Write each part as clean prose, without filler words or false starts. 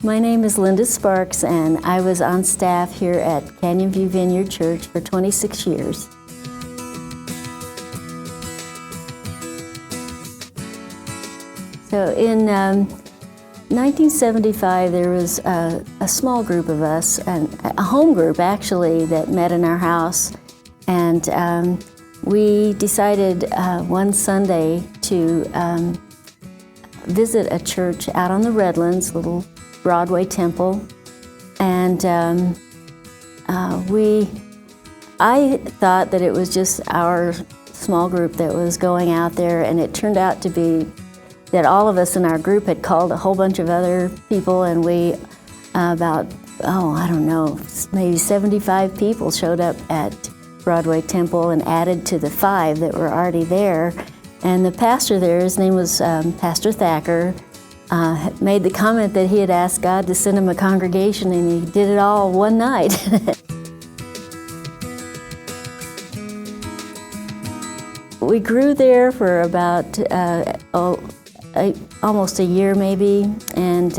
My name is Linda Sparks, and I was on staff here at Canyon View Vineyard Church for 26 years. So in 1975, there was a small group of us, and a home group actually, that met in our house. And we decided one Sunday to visit a church out on the Redlands, little Broadway temple. And I thought that it was just our small group that was going out there, and it turned out to be that all of us in our group had called a whole bunch of other people, and we, maybe 75 people showed up at Broadway Temple and added to the 5 that were already there. And the pastor there, his name was Pastor Thacker, made the comment that he had asked God to send him a congregation, and he did it all one night. We grew there for about almost a year maybe, and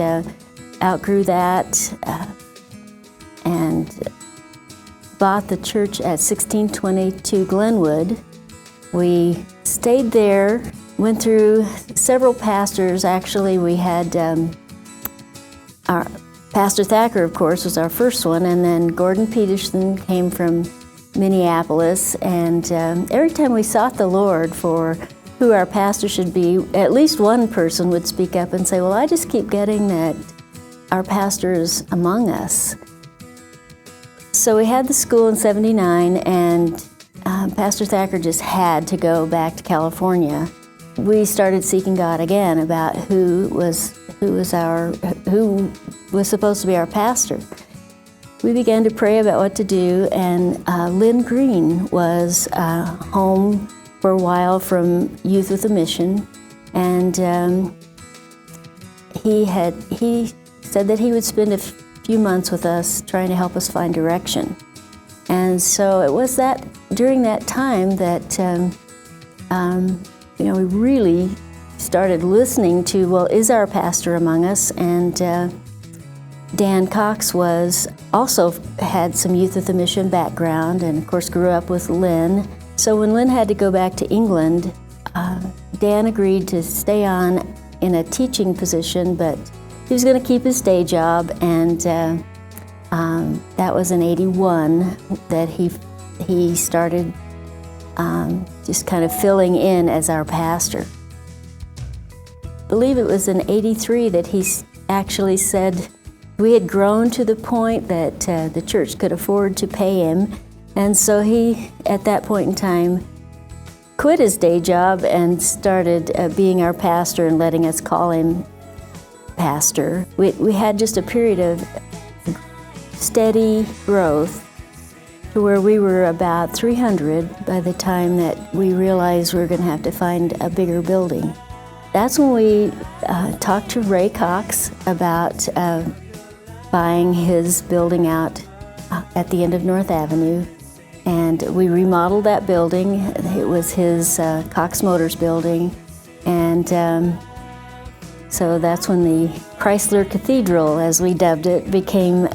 outgrew that, and bought the church at 1622 Glenwood. We stayed there, went through several pastors. Actually, we had our Pastor Thacker, of course, was our first one, and then Gordon Peterson came from Minneapolis. And every time we sought the Lord for who our pastor should be, at least one person would speak up and say, well, I just keep getting that our pastor is among us. So we had the school in '79, and Pastor Thacker just had to go back to California. We started seeking God again about who was supposed to be our pastor. We began to pray about what to do, and Lynn Green was home for a while from Youth with a Mission, and he said that he would spend a few months with us trying to help us find direction. And so it was during that time that we really started listening to, well, is our pastor among us? And Dan Cox also had some Youth with a Mission background, and of course grew up with Lynn. So when Lynn had to go back to England, Dan agreed to stay on in a teaching position, but he was going to keep his day job, and that was in '81 that he started just kind of filling in as our pastor. I believe it was in '83 that he actually said we had grown to the point that the church could afford to pay him, and so he, at that point in time, quit his day job and started being our pastor and letting us call him pastor. We had just a period of steady growth to where we were about 300 by the time that we realized we were going to have to find a bigger building. That's when we talked to Ray Cox about buying his building out at the end of North Avenue, and we remodeled that building. It was his Cox Motors building, and so that's when the Chrysler Cathedral, as we dubbed it, became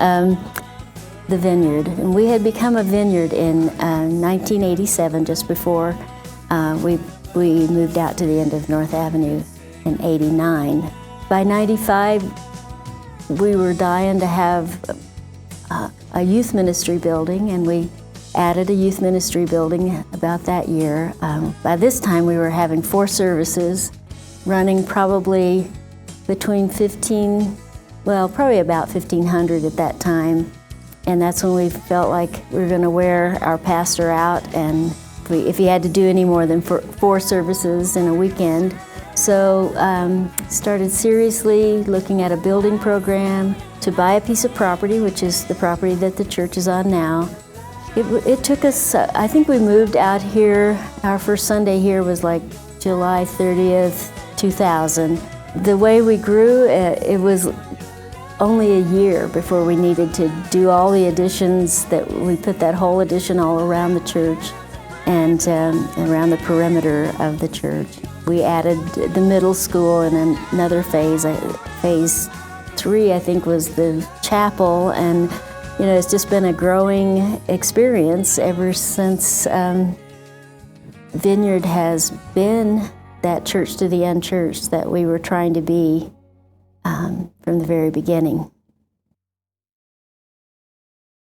the Vineyard. And we had become a Vineyard in 1987, just before we moved out to the end of North Avenue in '89. By '95, we were dying to have a youth ministry building, and we added a youth ministry building about that year. By this time, we were having 4 services, running probably between probably about 1,500 at that time. And that's when we felt like we were going to wear our pastor out, and if he had to do any more than 4 services in a weekend. So started seriously looking at a building program to buy a piece of property, which is the property that the church is on now. It took us, I think we moved out here, our first Sunday here was like July 30th, 2000. The way we grew, it was only a year before we needed to do all the additions. That we put that whole addition all around the church and around the perimeter of the church. We added the middle school in another phase 3 '93, I think, was the chapel, and it's just been a growing experience ever since Vineyard has been that church to the unchurched that we were trying to be from the very beginning.